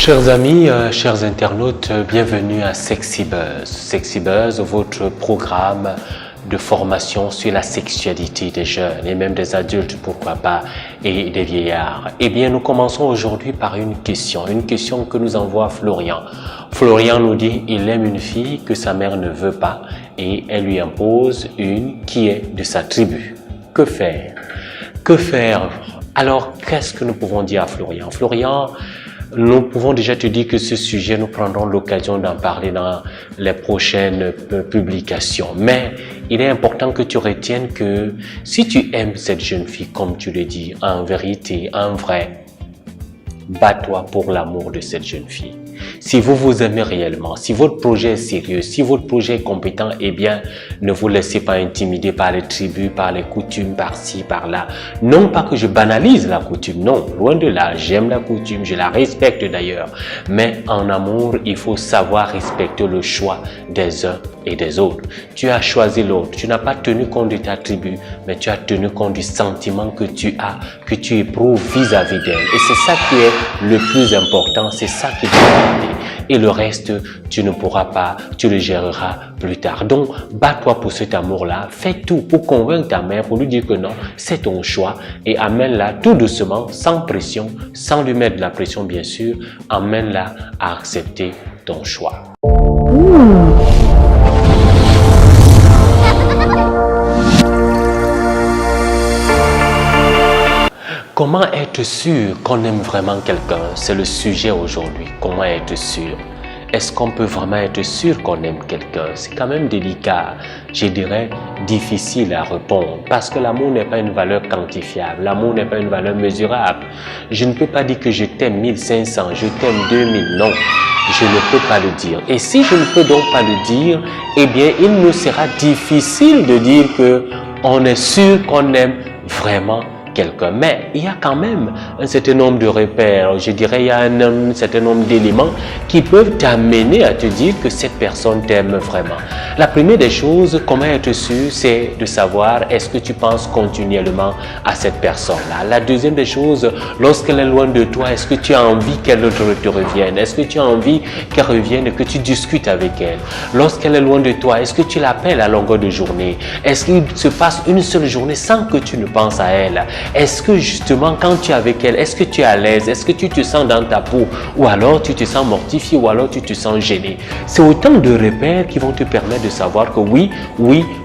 Chers amis, chers internautes, bienvenue à Sexy Buzz. Sexy Buzz, votre programme de formation sur la sexualité des jeunes et même des adultes, pourquoi pas, et des vieillards. Eh bien, nous commençons aujourd'hui par une question que nous envoie Florian. Florian nous dit, il aime une fille que sa mère ne veut pas et elle lui impose une qui est de sa tribu. Que faire? Que faire? Alors, qu'est-ce que nous pouvons dire à Florian? Florian, nous pouvons déjà te dire que ce sujet, nous prendrons l'occasion d'en parler dans les prochaines publications. Mais il est important que tu retiennes que si tu aimes cette jeune fille, comme tu le dis, en vérité, en vrai, bats-toi pour l'amour de cette jeune fille. Si vous vous aimez réellement, si votre projet est sérieux, si votre projet est compétent, eh bien, ne vous laissez pas intimider par les tribus, par les coutumes, par-ci, par-là. Non pas que je banalise la coutume, non, loin de là, j'aime la coutume, je la respecte d'ailleurs. Mais en amour, il faut savoir respecter le choix des uns et des autres. Tu as choisi l'autre, tu n'as pas tenu compte de ta tribu, mais tu as tenu compte du sentiment que tu as, que tu éprouves vis-à-vis d'elle. Et c'est ça qui est le plus important, c'est ça qui doit garder. Et le reste, tu ne pourras pas, tu le géreras plus tard. Donc, bats-toi pour cet amour-là. Fais tout pour convaincre ta mère, pour lui dire que non, c'est ton choix. Et amène-la tout doucement, sans pression, sans lui mettre de la pression, bien sûr. Amène-la à accepter ton choix. Comment être sûr qu'on aime vraiment quelqu'un? C'est le sujet aujourd'hui. Comment être sûr? Est-ce qu'on peut vraiment être sûr qu'on aime quelqu'un? C'est quand même délicat, je dirais difficile à répondre parce que l'amour n'est pas une valeur quantifiable, l'amour n'est pas une valeur mesurable. Je ne peux pas dire que je t'aime 1500, je t'aime 2000, non, je ne peux pas le dire. Et si je ne peux donc pas le dire, eh bien il nous sera difficile de dire que on est sûr qu'on aime vraiment quelqu'un. Mais il y a quand même un certain nombre de repères, je dirais il y a un certain nombre d'éléments qui peuvent t'amener à te dire que cette personne t'aime vraiment. La première des choses, comment être sûr, c'est de savoir est-ce que tu penses continuellement à cette personne-là. La deuxième des choses, lorsqu'elle est loin de toi, est-ce que tu as envie qu'elle te revienne? Est-ce que tu as envie qu'elle revienne et que tu discutes avec elle? Lorsqu'elle est loin de toi, est-ce que tu l'appelles à longueur de journée? Est-ce qu'il se passe une seule journée sans que tu ne penses à elle? Est-ce que justement quand tu es avec elle, est-ce que tu es à l'aise? Est-ce que tu te sens dans ta peau? Ou alors tu te sens mortifié? Ou alors tu te sens gêné? C'est autant de repères qui vont te permettre de savoir que oui,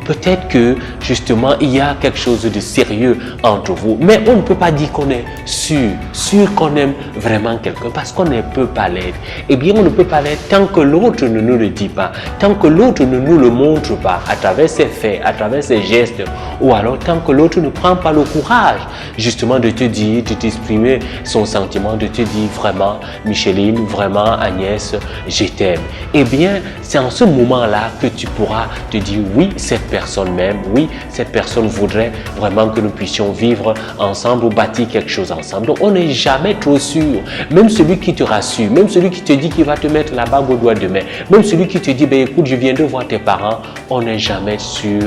peut-être que justement il y a quelque chose de sérieux entre vous. Mais on ne peut pas dire qu'on est sûr qu'on aime vraiment quelqu'un parce qu'on ne peut pas l'être. Eh bien on ne peut pas l'être tant que l'autre ne nous le dit pas, tant que l'autre ne nous le montre pas à travers ses faits, à travers ses gestes, ou alors tant que l'autre ne prend pas le courage justement de te dire, de t'exprimer son sentiment, de te dire vraiment Micheline, vraiment Agnès, je t'aime. Eh bien, c'est en ce moment-là que tu pourras te dire oui, cette personne m'aime, oui, cette personne voudrait vraiment que nous puissions vivre ensemble ou bâtir quelque chose ensemble. Donc, on n'est jamais trop sûr. Même celui qui te rassure, même celui qui te dit qu'il va te mettre la bague au doigt demain, même celui qui te dit, ben écoute, je viendrai voir tes parents, on n'est jamais sûr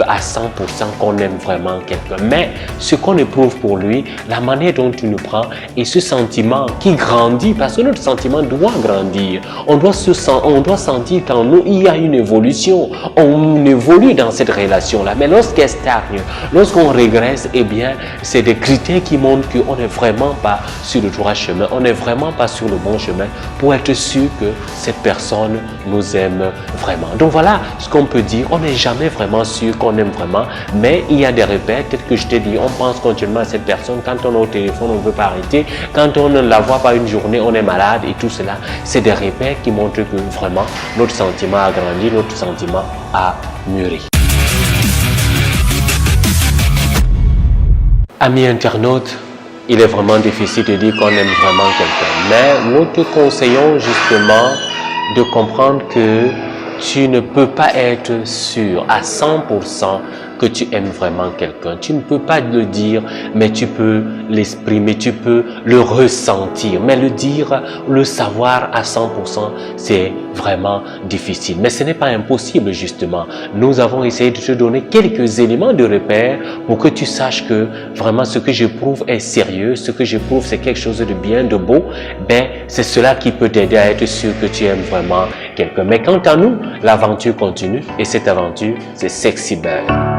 à 100% qu'on aime vraiment quelqu'un. Mais ce qu'on éprouve pour lui, la manière dont tu nous prends et ce sentiment qui grandit, parce que notre sentiment doit grandir. On doit sentir qu'en nous, il y a une évolution. On évolue dans cette relation-là. Mais lorsqu'elle stagne, lorsqu'on régresse, eh bien, c'est des critères qui montrent qu'on n'est vraiment pas sur le droit chemin. On n'est vraiment pas sur le bon chemin pour être sûr que cette personne nous aime vraiment. Donc voilà ce qu'on peut dire. On n'est jamais vraiment sûr qu'on aime vraiment, mais il y a des repères, peut-être que je t'ai dit, on pense continuellement à cette personne, quand on est au téléphone, on ne veut pas arrêter, quand on ne la voit pas une journée, on est malade et tout cela, c'est des repères qui montrent que vraiment notre sentiment a grandi, notre sentiment a mûri. Amis internautes, il est vraiment difficile de dire qu'on aime vraiment quelqu'un, mais nous te conseillons justement de comprendre que tu ne peux pas être sûr à 100% que tu aimes vraiment quelqu'un. Tu ne peux pas le dire, mais tu peux l'exprimer, tu peux le ressentir. Mais le dire, le savoir à 100%, c'est vraiment difficile. Mais ce n'est pas impossible, justement. Nous avons essayé de te donner quelques éléments de repère pour que tu saches que vraiment ce que j'éprouve est sérieux, ce que j'éprouve c'est quelque chose de bien, de beau. Ben, c'est cela qui peut t'aider à être sûr que tu aimes vraiment quelqu'un. Mais quant à nous, l'aventure continue et cette aventure, c'est Sexy Bird.